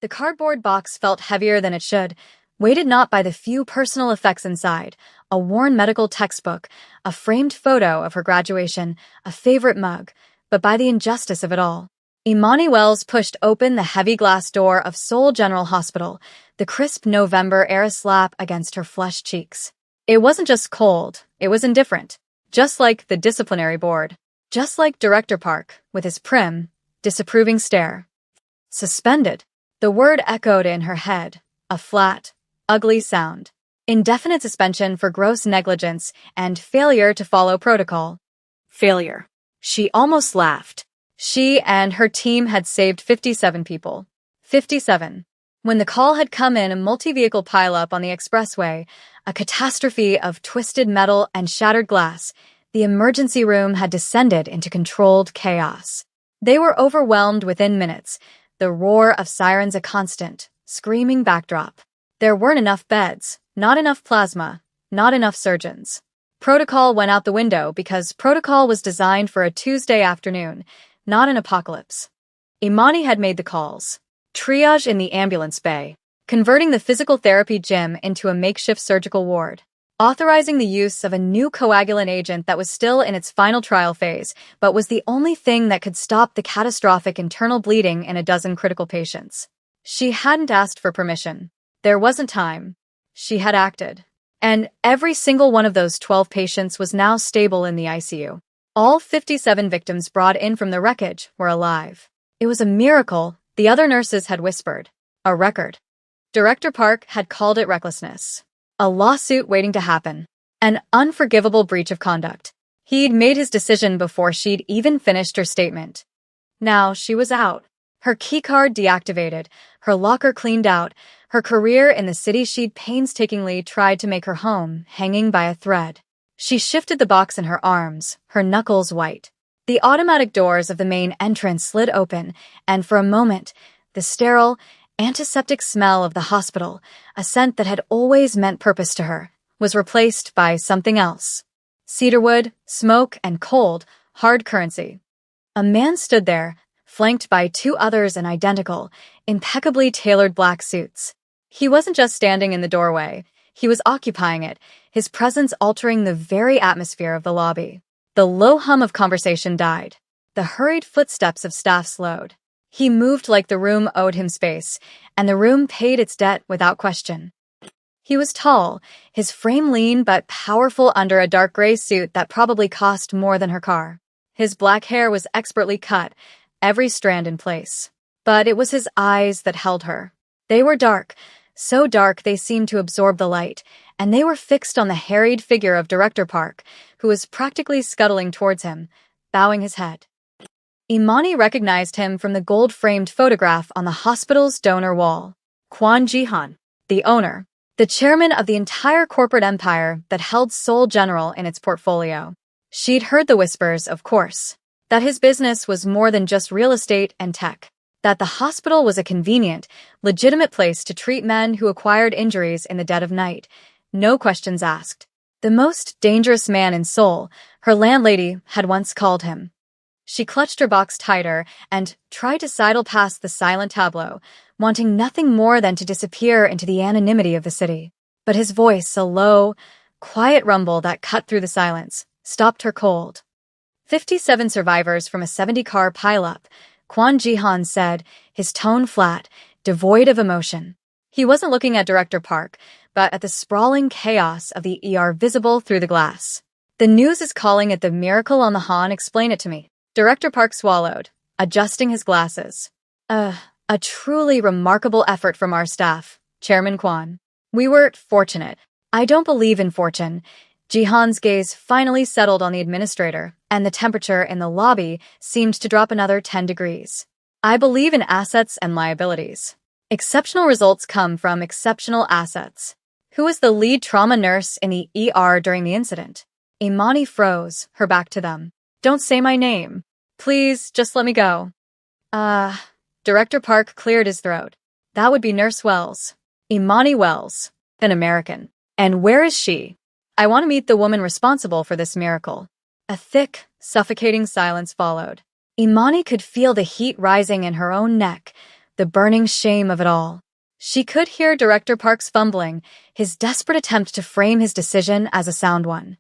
The cardboard box felt heavier than it should, weighted not by the few personal effects inside: a worn medical textbook, a framed photo of her graduation, a favorite mug, but by the injustice of it all. Imani Wells pushed open the heavy glass door of Seoul General Hospital, the crisp November air slap against her flushed cheeks. It wasn't just cold, it was indifferent. Just like the disciplinary board. Just like Director Park, with his prim, disapproving stare. Suspended. The word echoed in her head, a flat, ugly sound. Indefinite suspension for gross negligence and failure to follow protocol. Failure. She almost laughed. She and her team had saved 57 people. 57. When the call had come in, a multi-vehicle pileup on the expressway, a catastrophe of twisted metal and shattered glass, the emergency room had descended into controlled chaos. They were overwhelmed within minutes, the roar of sirens a constant, screaming backdrop. There weren't enough beds, not enough plasma, not enough surgeons. Protocol went out the window because protocol was designed for a Tuesday afternoon, not an apocalypse. Imani had made the calls. Triage in the ambulance bay. Converting the physical therapy gym into a makeshift surgical ward. Authorizing the use of a new coagulant agent that was still in its final trial phase, but was the only thing that could stop the catastrophic internal bleeding in a dozen critical patients. She hadn't asked for permission. There wasn't time. She had acted. And every single one of those 12 patients was now stable in the ICU. All 57 victims brought in from the wreckage were alive. It was a miracle, the other nurses had whispered. A record. Director Park had called it recklessness. A lawsuit waiting to happen. An unforgivable breach of conduct. He'd made his decision before she'd even finished her statement. Now she was out. Her keycard deactivated, her locker cleaned out, her career in the city she'd painstakingly tried to make her home hanging by a thread. She shifted the box in her arms, her knuckles white. The automatic doors of the main entrance slid open, and for a moment, the sterile, antiseptic smell of the hospital, a scent that had always meant purpose to her, was replaced by something else. Cedarwood, smoke, and cold, hard currency. A man stood there, flanked by two others in identical, impeccably tailored black suits. He wasn't just standing in the doorway, he was occupying it, his presence altering the very atmosphere of the lobby. The low hum of conversation died. The hurried footsteps of staff slowed. He moved like the room owed him space, and the room paid its debt without question. He was tall, his frame lean but powerful under a dark gray suit that probably cost more than her car. His black hair was expertly cut, every strand in place. But it was his eyes that held her. They were dark, so dark they seemed to absorb the light, and they were fixed on the harried figure of Director Park, who was practically scuttling towards him, bowing his head. Imani recognized him from the gold-framed photograph on the hospital's donor wall. Kwon Ji-han, the owner, the chairman of the entire corporate empire that held Seoul General in its portfolio. She'd heard the whispers, of course, that his business was more than just real estate and tech, that the hospital was a convenient, legitimate place to treat men who acquired injuries in the dead of night, no questions asked. The most dangerous man in Seoul, her landlady had once called him. She clutched her box tighter and tried to sidle past the silent tableau, wanting nothing more than to disappear into the anonymity of the city. But his voice, a low, quiet rumble that cut through the silence, stopped her cold. 57 survivors from a 70-car pileup, Kwon Ji-han said, his tone flat, devoid of emotion. He wasn't looking at Director Park, but at the sprawling chaos of the ER visible through the glass. The news is calling it the miracle on the Han. Explain it to me. Director Park swallowed, adjusting his glasses. A truly remarkable effort from our staff, Chairman Kwon. We were fortunate. I don't believe in fortune. Jihan's gaze finally settled on the administrator, and the temperature in the lobby seemed to drop another 10 degrees. I believe in assets and liabilities. Exceptional results come from exceptional assets. Who was the lead trauma nurse in the ER during the incident? Imani froze, her back to them. Don't say my name. Please, just let me go. Director Park cleared his throat. That would be Nurse Wells. Imani Wells, an American. And where is she? I want to meet the woman responsible for this miracle. A thick, suffocating silence followed. Imani could feel the heat rising in her own neck, the burning shame of it all. She could hear Director Park's fumbling, his desperate attempt to frame his decision as a sound one.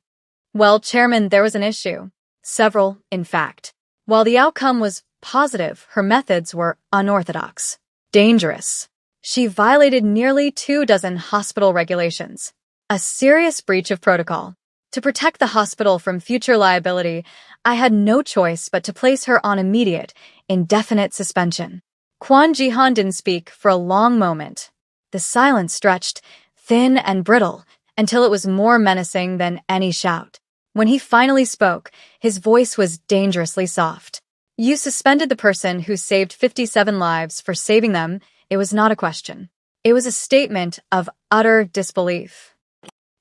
Well, Chairman, there was an issue. Several, in fact. While the outcome was positive, her methods were unorthodox. Dangerous. She violated nearly 24 hospital regulations. A serious breach of protocol. To protect the hospital from future liability, I had no choice but to place her on immediate, indefinite suspension. Kwon Ji-han didn't speak for a long moment. The silence stretched, thin and brittle, until it was more menacing than any shout. When he finally spoke, his voice was dangerously soft. You suspended the person who saved 57 lives for saving them. It was not a question. It was a statement of utter disbelief.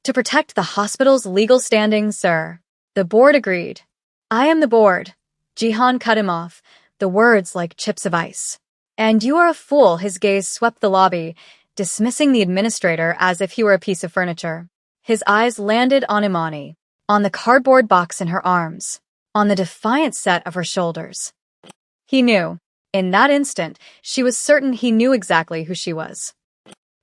To protect the hospital's legal standing, sir. The board agreed. I am the board. Ji-han cut him off, the words like chips of ice. And you are a fool. His gaze swept the lobby, dismissing the administrator as if he were a piece of furniture. His eyes landed on Imani, on the cardboard box in her arms, on the defiant set of her shoulders. He knew. In that instant, she was certain he knew exactly who she was.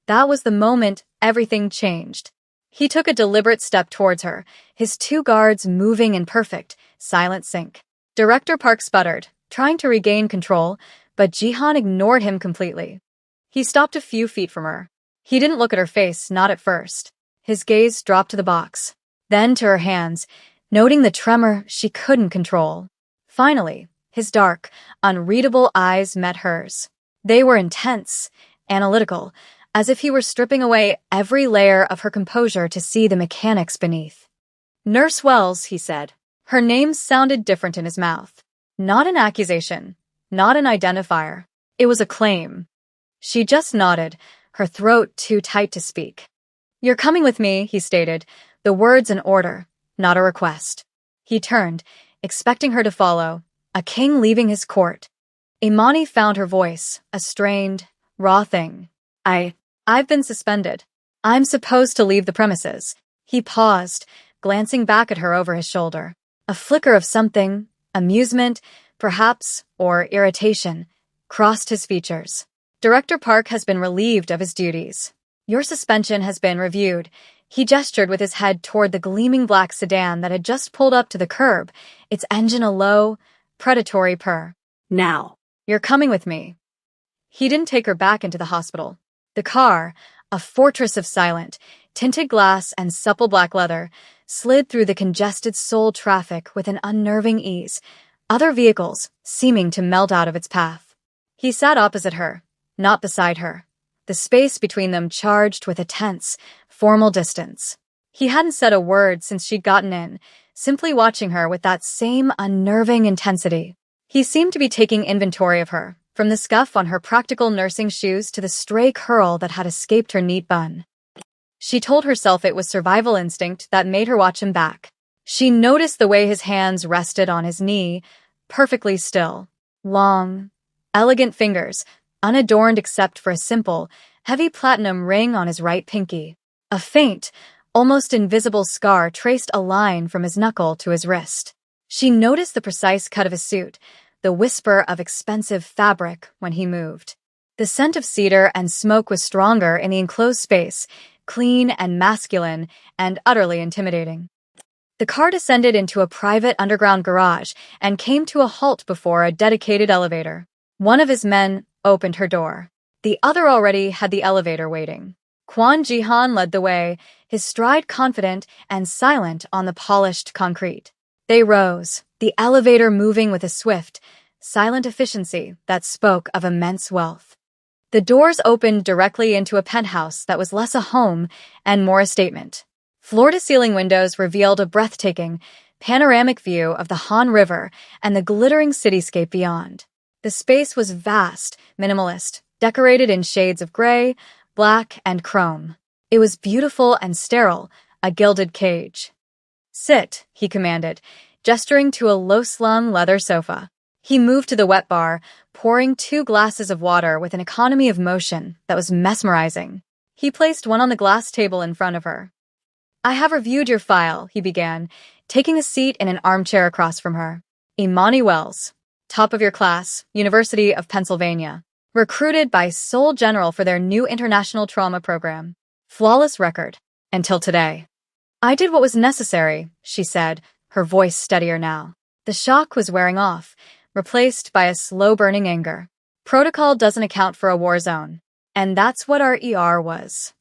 That was the moment everything changed. He took a deliberate step towards her, his two guards moving in perfect, silent sync. Director Park sputtered, trying to regain control, but Ji-han ignored him completely. He stopped a few feet from her. He didn't look at her face, not at first. His gaze dropped to the box, then to her hands, noting the tremor she couldn't control. Finally, his dark, unreadable eyes met hers. They were intense, analytical, as if he were stripping away every layer of her composure to see the mechanics beneath. Nurse Wells, he said. Her name sounded different in his mouth. Not an accusation, not an identifier. It was a claim. She just nodded, her throat too tight to speak. You're coming with me, he stated, the words an order, not a request. He turned, expecting her to follow, a king leaving his court. Imani found her voice, a strained, raw thing. I've been suspended. I'm supposed to leave the premises. He paused, glancing back at her over his shoulder. A flicker of something, amusement, perhaps, or irritation, crossed his features. Director Park has been relieved of his duties. Your suspension has been reviewed. He gestured with his head toward the gleaming black sedan that had just pulled up to the curb, its engine a low, predatory purr. Now, you're coming with me. He didn't take her back into the hospital. The car, a fortress of silent, tinted glass and supple black leather, slid through the congested Seoul traffic with an unnerving ease, other vehicles seeming to melt out of its path. He sat opposite her, not beside her, the space between them charged with a tense, formal distance. He hadn't said a word since she'd gotten in, simply watching her with that same unnerving intensity. He seemed to be taking inventory of her, from the scuff on her practical nursing shoes to the stray curl that had escaped her neat bun. She told herself it was survival instinct that made her watch him back. She noticed the way his hands rested on his knee, perfectly still. Long, elegant fingers, unadorned except for a simple, heavy platinum ring on his right pinky. A faint, almost invisible scar traced a line from his knuckle to his wrist. She noticed the precise cut of his suit, the whisper of expensive fabric when he moved. The scent of cedar and smoke was stronger in the enclosed space, clean and masculine and utterly intimidating. The car descended into a private underground garage and came to a halt before a dedicated elevator. One of his men opened her door. The other already had the elevator waiting. Kwon Ji-han led the way, his stride confident and silent on the polished concrete. They rose, the elevator moving with a swift, silent efficiency that spoke of immense wealth. The doors opened directly into a penthouse that was less a home and more a statement. Floor-to-ceiling windows revealed a breathtaking, panoramic view of the Han River and the glittering cityscape beyond. The space was vast, minimalist, decorated in shades of gray, black, and chrome. It was beautiful and sterile, a gilded cage. Sit, he commanded, gesturing to a low-slung leather sofa. He moved to the wet bar, pouring 2 glasses of water with an economy of motion that was mesmerizing. He placed one on the glass table in front of her. I have reviewed your file, he began, taking a seat in an armchair across from her. Imani Wells, top of your class, University of Pennsylvania. Recruited by Seoul General for their new international trauma program. Flawless record. Until today. I did what was necessary, she said, her voice steadier now. The shock was wearing off, replaced by a slow-burning anger. Protocol doesn't account for a war zone. And that's what our ER was.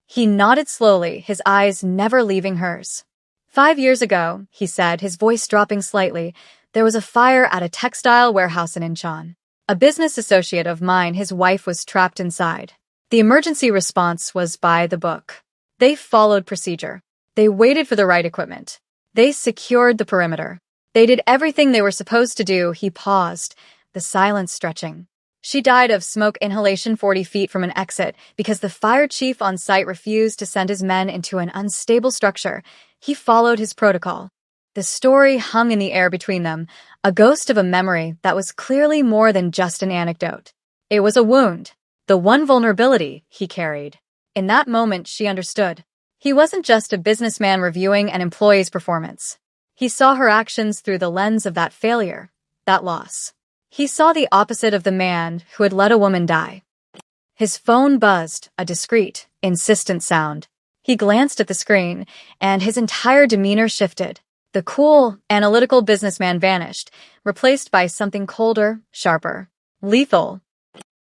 He nodded slowly, his eyes never leaving hers. 5 years ago, he said, his voice dropping slightly, there was a fire at a textile warehouse in Incheon. A business associate of mine, his wife, was trapped inside. The emergency response was by the book. They followed procedure. They waited for the right equipment. They secured the perimeter. They did everything they were supposed to do. He paused, the silence stretching. She died of smoke inhalation 40 feet from an exit because the fire chief on site refused to send his men into an unstable structure. He followed his protocol. The story hung in the air between them, a ghost of a memory that was clearly more than just an anecdote. It was a wound, the one vulnerability he carried. In that moment, she understood. He wasn't just a businessman reviewing an employee's performance. He saw her actions through the lens of that failure, that loss. He saw the opposite of the man who had let a woman die. His phone buzzed, a discreet, insistent sound. He glanced at the screen, and his entire demeanor shifted. The cool, analytical businessman vanished, replaced by something colder, sharper, lethal.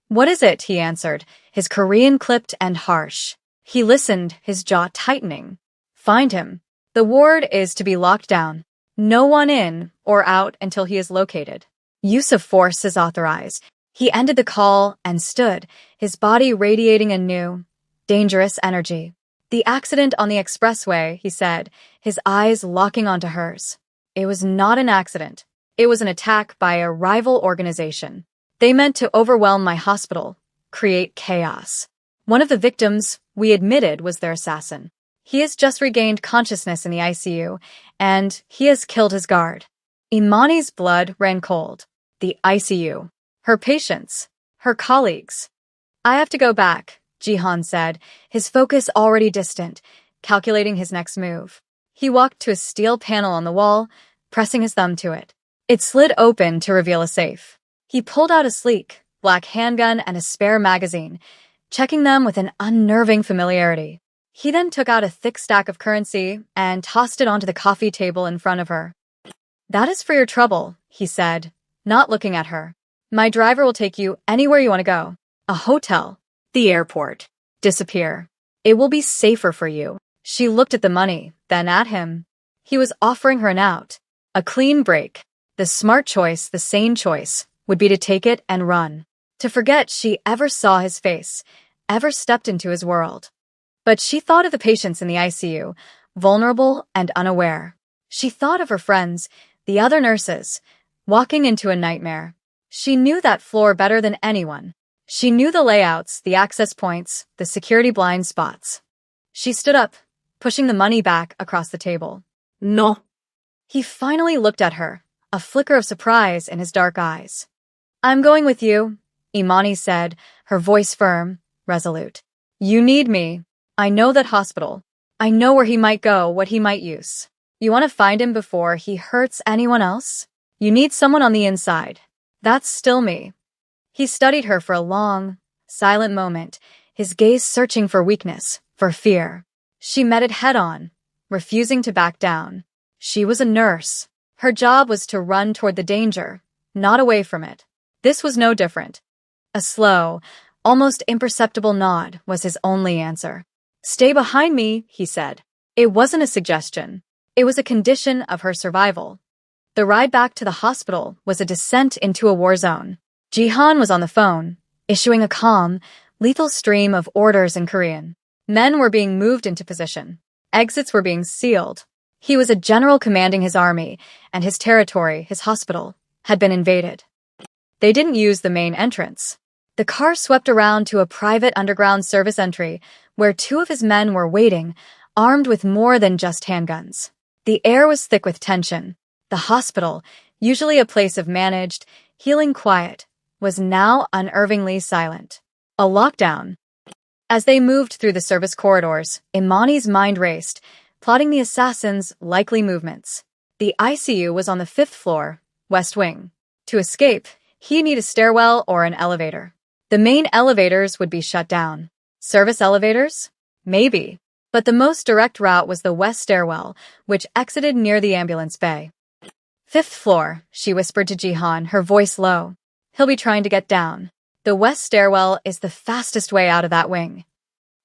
"What is it?" he answered, his Korean clipped and harsh. He listened, his jaw tightening. "Find him. The ward is to be locked down. No one in or out until he is located. Use of force is authorized." He ended the call and stood, his body radiating a new, dangerous energy. "The accident on the expressway," he said, his eyes locking onto hers. "It was not an accident. It was an attack by a rival organization. They meant to overwhelm my hospital, create chaos. One of the victims, we admitted, was their assassin. He has just regained consciousness in the ICU, and he has killed his guard." Imani's blood ran cold. The ICU. Her patients. Her colleagues. "I have to go back," Jihan said, his focus already distant, calculating his next move. He walked to a steel panel on the wall, pressing his thumb to it. It slid open to reveal a safe. He pulled out a sleek, black handgun and a spare magazine, checking them with an unnerving familiarity. He then took out a thick stack of currency and tossed it onto the coffee table in front of her. "That is for your trouble," he said, not looking at her. "My driver will take you anywhere you want to go. A hotel, the airport, disappear. It will be safer for you." She looked at the money, then at him. He was offering her an out, a clean break. The smart choice, the sane choice, would be to take it and run, to forget she ever saw his face, ever stepped into his world. But she thought of the patients in the ICU, vulnerable and unaware. She thought of her friends, the other nurses, walking into a nightmare. She knew that floor better than anyone. She knew the layouts, the access points, the security blind spots. She stood up, pushing the money back across the table. "No." He finally looked at her, a flicker of surprise in his dark eyes. "I'm going with you," Imani said, her voice firm, resolute. "You need me. I know that hospital. I know where he might go, what he might use. You want to find him before he hurts anyone else? You need someone on the inside. That's still me." He studied her for a long, silent moment, his gaze searching for weakness, for fear. She met it head-on, refusing to back down. She was a nurse. Her job was to run toward the danger, not away from it. This was no different. A slow, almost imperceptible nod was his only answer. "Stay behind me," he said. It wasn't a suggestion. It was a condition of her survival. The ride back to the hospital was a descent into a war zone. Jihan was on the phone, issuing a calm, lethal stream of orders in Korean. Men were being moved into position. Exits were being sealed. He was a general commanding his army, and his territory, his hospital, had been invaded. They didn't use the main entrance. The car swept around to a private underground service entry, where 2 of his men were waiting, armed with more than just handguns. The air was thick with tension. The hospital, usually a place of managed, healing quiet, was now unnervingly silent. A lockdown. As they moved through the service corridors, Imani's mind raced, plotting the assassin's likely movements. The ICU was on the 5th floor, West Wing. To escape, he'd need a stairwell or an elevator. The main elevators would be shut down. Service elevators? Maybe. But the most direct route was the west stairwell, which exited near the ambulance bay. "Fifth floor," she whispered to Jihan, her voice low. "He'll be trying to get down. The west stairwell is the fastest way out of that wing."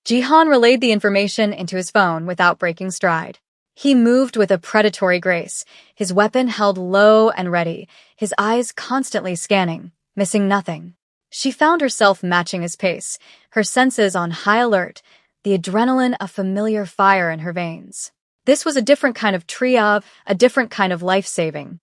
Jihan relayed the information into his phone without breaking stride. He moved with a predatory grace, his weapon held low and ready, his eyes constantly scanning, missing nothing. She found herself matching his pace, her senses on high alert, the adrenaline a familiar fire in her veins. This was a different kind of triage, a different kind of life-saving.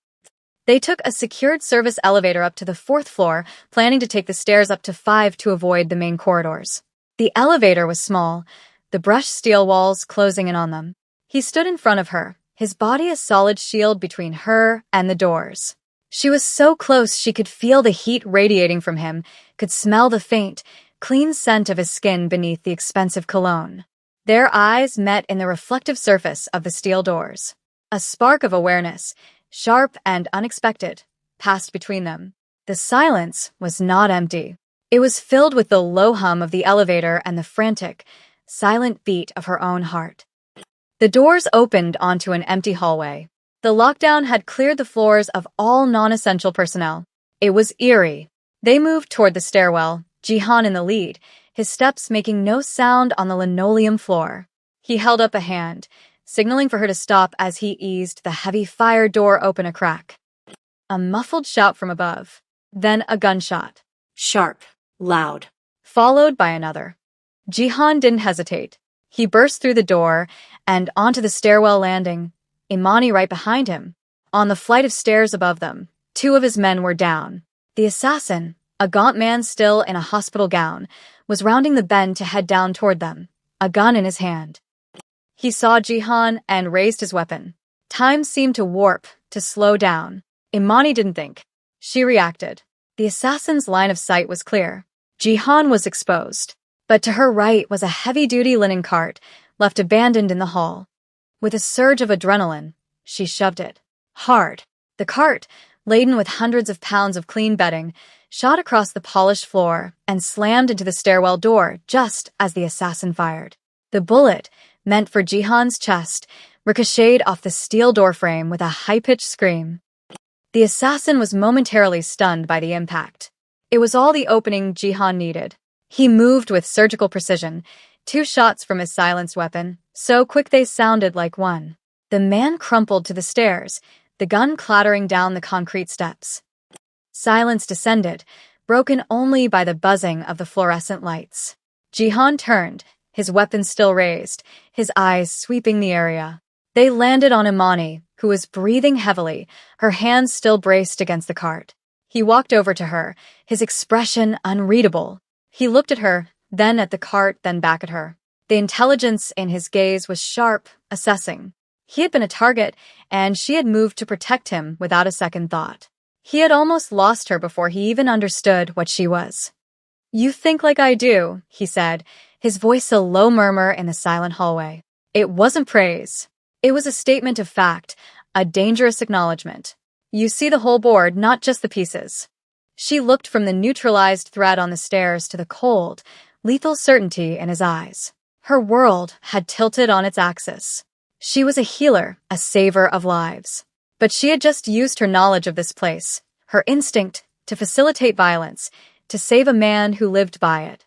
They took a secured service elevator up to the 4th floor, planning to take the stairs up to 5 to avoid the main corridors. The elevator was small, the brushed steel walls closing in on them. He stood in front of her, his body a solid shield between her and the doors. She was so close she could feel the heat radiating from him, could smell the faint, clean scent of his skin beneath the expensive cologne. Their eyes met in the reflective surface of the steel doors. A spark of awareness, sharp and unexpected, passed between them. The silence was not empty. It was filled with the low hum of the elevator and the frantic, silent beat of her own heart. The doors opened onto an empty hallway. The lockdown had cleared the floors of all non-essential personnel. It was eerie. They moved toward the stairwell, Jihan in the lead, his steps making no sound on the linoleum floor. He held up a hand, signaling for her to stop as he eased the heavy fire door open a crack. A muffled shout from above, then a gunshot. Sharp, loud. Followed by another. Jihan didn't hesitate. He burst through the door and onto the stairwell landing, Imani right behind him. On the flight of stairs above them, 2 of his men were down. The assassin, a gaunt man still in a hospital gown, was rounding the bend to head down toward them, a gun in his hand. He saw Jihan and raised his weapon. Time seemed to warp, to slow down. Imani didn't think. She reacted. The assassin's line of sight was clear. Jihan was exposed. But to her right was a heavy-duty linen cart, left abandoned in the hall. With a surge of adrenaline, she shoved it. Hard. The cart, laden with hundreds of pounds of clean bedding, shot across the polished floor and slammed into the stairwell door just as the assassin fired. The bullet, meant for Jihan's chest, ricocheted off the steel doorframe with a high-pitched scream. The assassin was momentarily stunned by the impact. It was all the opening Jihan needed. He moved with surgical precision, 2 shots from his silenced weapon, so quick they sounded like one. The man crumpled to the stairs, the gun clattering down the concrete steps. Silence descended, broken only by the buzzing of the fluorescent lights. Jihan turned, his weapon still raised, his eyes sweeping the area. They landed on Imani, who was breathing heavily, her hands still braced against the cart. He walked over to her, his expression unreadable. He looked at her, then at the cart, then back at her. The intelligence in his gaze was sharp, assessing. He had been a target, and she had moved to protect him without a second thought. He had almost lost her before he even understood what she was. "You think like I do," he said, his voice a low murmur in the silent hallway. It wasn't praise. It was a statement of fact, a dangerous acknowledgement. You see the whole board, not just the pieces. She looked from the neutralized thread on the stairs to the cold, lethal certainty in his eyes. Her world had tilted on its axis. She was a healer, a saver of lives. But she had just used her knowledge of this place, her instinct, to facilitate violence, to save a man who lived by it.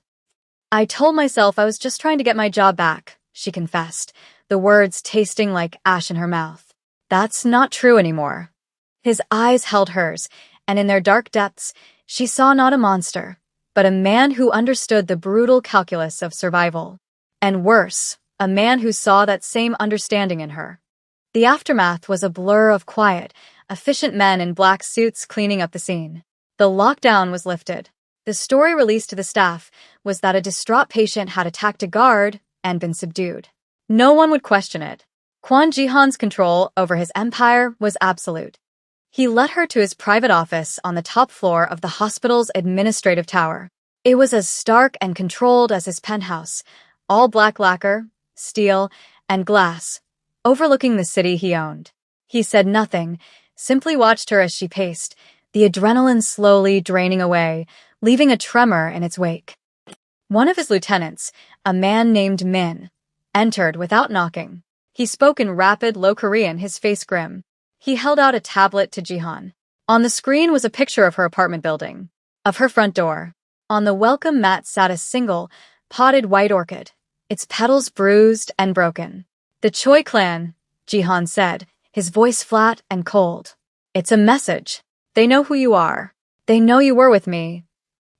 "I told myself I was just trying to get my job back," she confessed, the words tasting like ash in her mouth. "That's not true anymore." His eyes held hers, and in their dark depths, she saw not a monster, but a man who understood the brutal calculus of survival. And worse, a man who saw that same understanding in her. The aftermath was a blur of quiet, efficient men in black suits cleaning up the scene. The lockdown was lifted. The story released to the staff was that a distraught patient had attacked a guard and been subdued. No one would question it. Quan Jihan's control over his empire was absolute. He led her to his private office on the top floor of the hospital's administrative tower. It was as stark and controlled as his penthouse, all black lacquer, steel, and glass, overlooking the city he owned. He said nothing, simply watched her as she paced, the adrenaline slowly draining away, leaving a tremor in its wake. One of his lieutenants, a man named Min, entered without knocking. He spoke in rapid, low Korean, his face grim. He held out a tablet to Jihan. On the screen was a picture of her apartment building, of her front door. On the welcome mat sat a single, potted white orchid, its petals bruised and broken. "The Choi clan," Jihan said, his voice flat and cold. "It's a message. They know who you are. They know you were with me."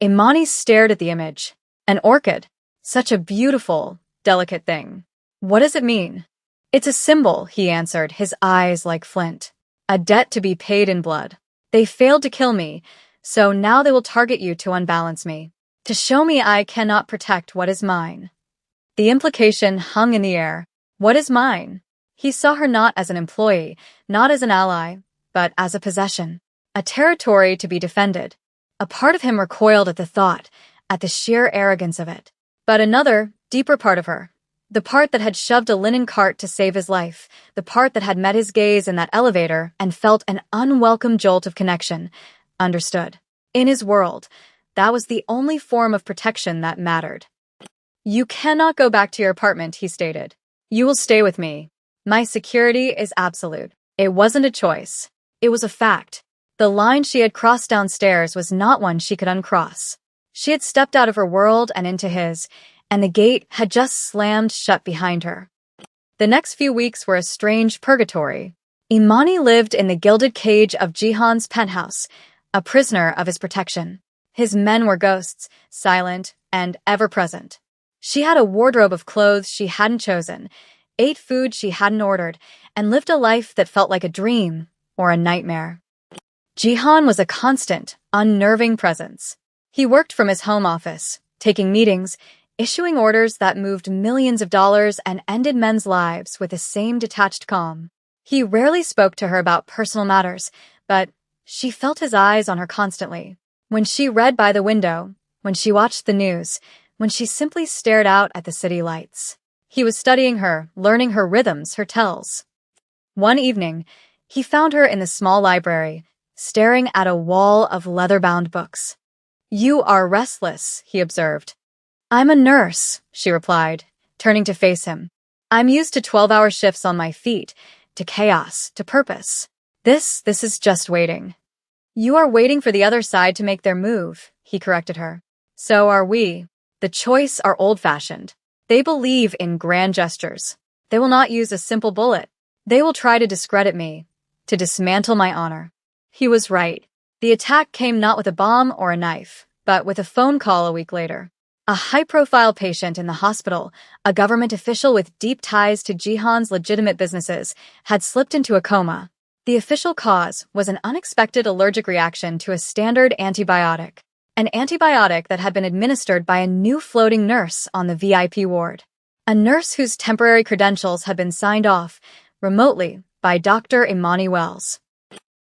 Imani stared at the image. An orchid. Such a beautiful, delicate thing. "What does it mean?" "It's a symbol," he answered, his eyes like flint. "A debt to be paid in blood. They failed to kill me, so now they will target you to unbalance me, to show me I cannot protect what is mine." The implication hung in the air. What is mine? He saw her not as an employee, not as an ally, but as a possession, a territory to be defended. A part of him recoiled at the thought, at the sheer arrogance of it. But another, deeper part of her, the part that had shoved a linen cart to save his life, the part that had met his gaze in that elevator and felt an unwelcome jolt of connection, understood. In his world, that was the only form of protection that mattered. "You cannot go back to your apartment," he stated. "You will stay with me. My security is absolute." It wasn't a choice. It was a fact. The line she had crossed downstairs was not one she could uncross. She had stepped out of her world and into his, and the gate had just slammed shut behind her. The next few weeks were a strange purgatory. Imani lived in the gilded cage of Jihan's penthouse, a prisoner of his protection. His men were ghosts, silent and ever-present. She had a wardrobe of clothes she hadn't chosen, ate food she hadn't ordered, and lived a life that felt like a dream or a nightmare. Jihan was a constant, unnerving presence. He worked from his home office, taking meetings, issuing orders that moved millions of dollars and ended men's lives with the same detached calm. He rarely spoke to her about personal matters, but she felt his eyes on her constantly. When she read by the window, when she watched the news, when she simply stared out at the city lights. He was studying her, learning her rhythms, her tells. One evening, he found her in the small library, staring at a wall of leather-bound books. "You are restless," he observed. "I'm a nurse," she replied, turning to face him. "I'm used to 12-hour shifts on my feet, to chaos, to purpose. This is just waiting." "You are waiting for the other side to make their move," he corrected her. "So are we. The choice are old-fashioned. They believe in grand gestures. They will not use a simple bullet. They will try to discredit me, to dismantle my honor." He was right. The attack came not with a bomb or a knife, but with a phone call a week later. A high-profile patient in the hospital, a government official with deep ties to Jihan's legitimate businesses, had slipped into a coma. The official cause was an unexpected allergic reaction to a standard antibiotic. An antibiotic that had been administered by a new floating nurse on the VIP ward. A nurse whose temporary credentials had been signed off, remotely, by Dr. Imani Wells.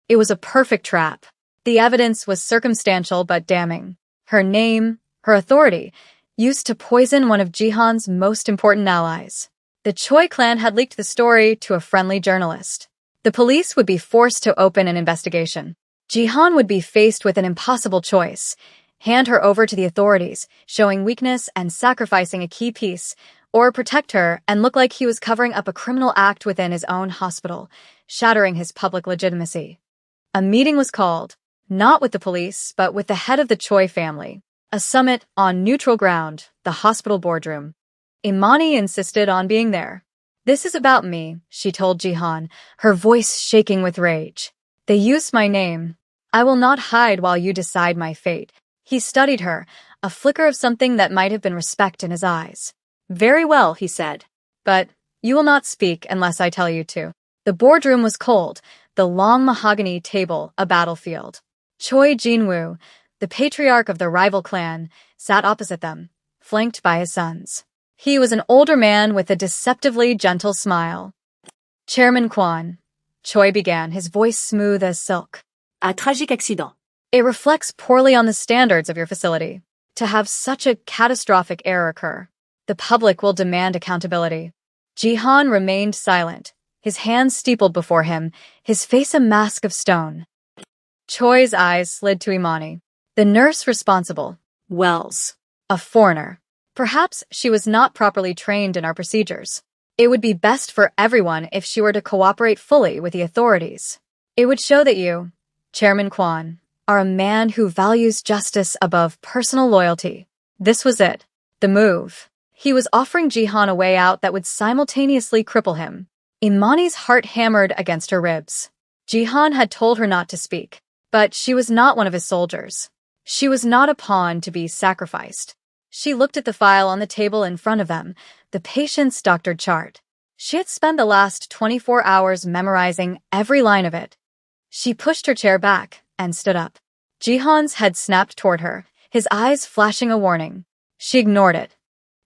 It was a perfect trap. The evidence was circumstantial but damning. Her name, her authority, used to poison one of Jihan's most important allies. The Choi clan had leaked the story to a friendly journalist. The police would be forced to open an investigation. Jihan would be faced with an impossible choice: hand her over to the authorities, showing weakness and sacrificing a key piece, or protect her and look like he was covering up a criminal act within his own hospital, shattering his public legitimacy. A meeting was called, not with the police, but with the head of the Choi family. A summit on neutral ground, the hospital boardroom. Imani insisted on being there. "This is about me," she told Jihan, her voice shaking with rage. "They used my name. I will not hide while you decide my fate." He studied her, a flicker of something that might have been respect in his eyes. "Very well," he said. "But you will not speak unless I tell you to." The boardroom was cold, the long mahogany table a battlefield. Choi Jinwoo, the patriarch of the rival clan, sat opposite them, flanked by his sons. He was an older man with a deceptively gentle smile. "Chairman Kwan," Choi began, his voice smooth as silk. Un tragique accident. "It reflects poorly on the standards of your facility. To have such a catastrophic error occur. The public will demand accountability." Jihan remained silent, his hands steepled before him, his face a mask of stone. Choi's eyes slid to Imani. The nurse responsible. Wells. A foreigner. Perhaps she was not properly trained in our procedures. It would be best for everyone if she were to cooperate fully with the authorities. It would show that you, Chairman Kwan, are a man who values justice above personal loyalty. This was it. The move. He was offering Jihan a way out that would simultaneously cripple him. Imani's heart hammered against her ribs. Jihan had told her not to speak, but she was not one of his soldiers. She was not a pawn to be sacrificed. She looked at the file on the table in front of them, the patient's doctored chart. She had spent the last 24 hours memorizing every line of it. She pushed her chair back and stood up. Jihan's head snapped toward her, his eyes flashing a warning. She ignored it.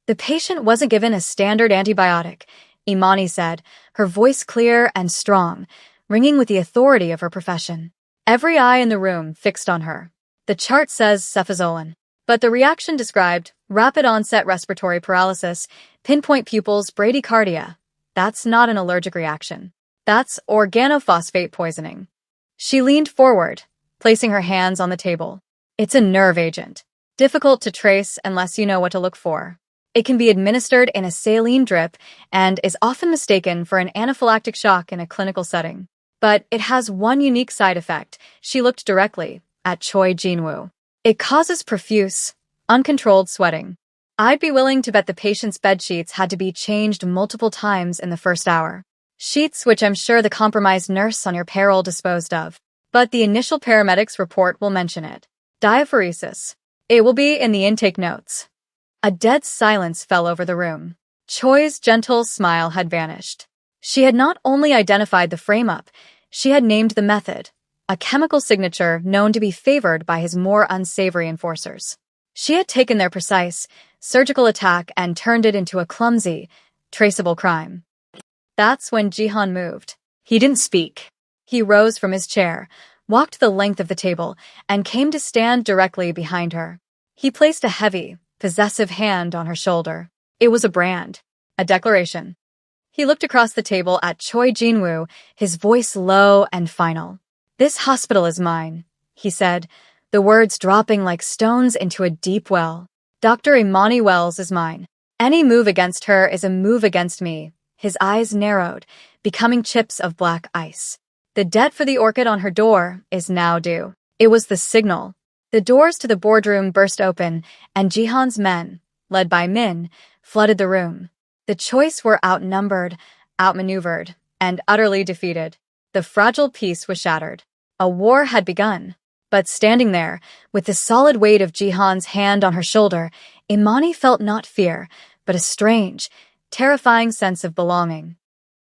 The patient wasn't given a standard antibiotic, Imani said, her voice clear and strong, ringing with the authority of her profession. Every eye in the room fixed on her. The chart says cefazolin, but the reaction described rapid onset respiratory paralysis, pinpoint pupils, bradycardia. That's not an allergic reaction. That's organophosphate poisoning. She leaned forward, placing her hands on the table. It's a nerve agent, difficult to trace unless you know what to look for. It can be administered in a saline drip and is often mistaken for an anaphylactic shock in a clinical setting. But it has one unique side effect. She looked directly at Choi Jinwoo. It causes profuse, uncontrolled sweating. I'd be willing to bet the patient's bedsheets had to be changed multiple times in the first hour. Sheets which I'm sure the compromised nurse on your payroll disposed of. But the initial paramedics report will mention it. Diaphoresis. It will be in the intake notes. A dead silence fell over the room. Choi's gentle smile had vanished. She had not only identified the frame-up, she had named the method, a chemical signature known to be favored by his more unsavory enforcers. She had taken their precise, surgical attack and turned it into a clumsy, traceable crime. That's when Jihan moved. He didn't speak. He rose from his chair, walked the length of the table, and came to stand directly behind her. He placed a heavy, possessive hand on her shoulder. It was a brand, a declaration. He looked across the table at Choi Jinwoo, his voice low and final. "This hospital is mine," he said, the words dropping like stones into a deep well. "Dr. Imani Wells is mine. Any move against her is a move against me." His eyes narrowed, becoming chips of black ice. The debt for the orchid on her door is now due. It was the signal. The doors to the boardroom burst open, and Jihan's men, led by Min, flooded the room. The Choice were outnumbered, outmaneuvered, and utterly defeated. The fragile peace was shattered. A war had begun. But standing there, with the solid weight of Jihan's hand on her shoulder, Imani felt not fear, but a strange, terrifying sense of belonging.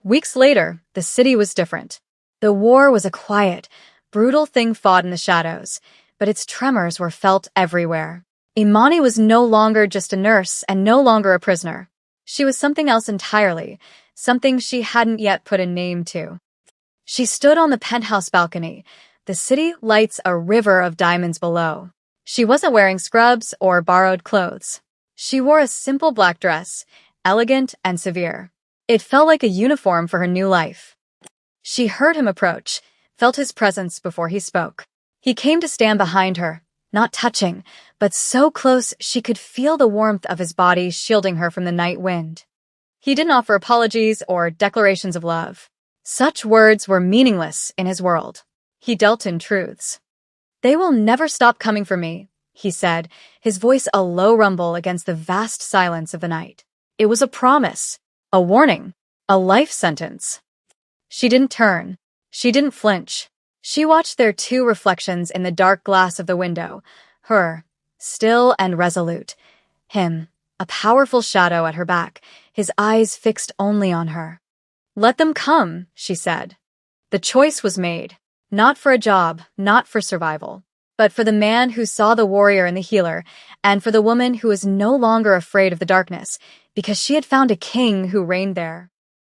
Weeks later, the city was different. The war was a quiet, brutal thing fought in the shadows, but its tremors were felt everywhere. Imani was no longer just a nurse and no longer a prisoner. She was something else entirely, something she hadn't yet put a name to. She stood on the penthouse balcony, the city lights a river of diamonds below. She wasn't wearing scrubs or borrowed clothes. She wore a simple black dress, elegant and severe. It felt like a uniform for her new life. She heard him approach, felt his presence before he spoke. He came to stand behind her, not touching, but so close she could feel the warmth of his body shielding her from the night wind. He didn't offer apologies or declarations of love. Such words were meaningless in his world. He dealt in truths. "They will never stop coming for me," he said, his voice a low rumble against the vast silence of the night. It was a promise, a warning, a life sentence. She didn't turn. She didn't flinch. She watched their two reflections in the dark glass of the window, her, still and resolute, him, a powerful shadow at her back, his eyes fixed only on her. "Let them come," she said. The choice was made. Not for a job, not for survival, but for the man who saw the warrior and the healer, and for the woman who was no longer afraid of the darkness, because she had found a king who reigned there.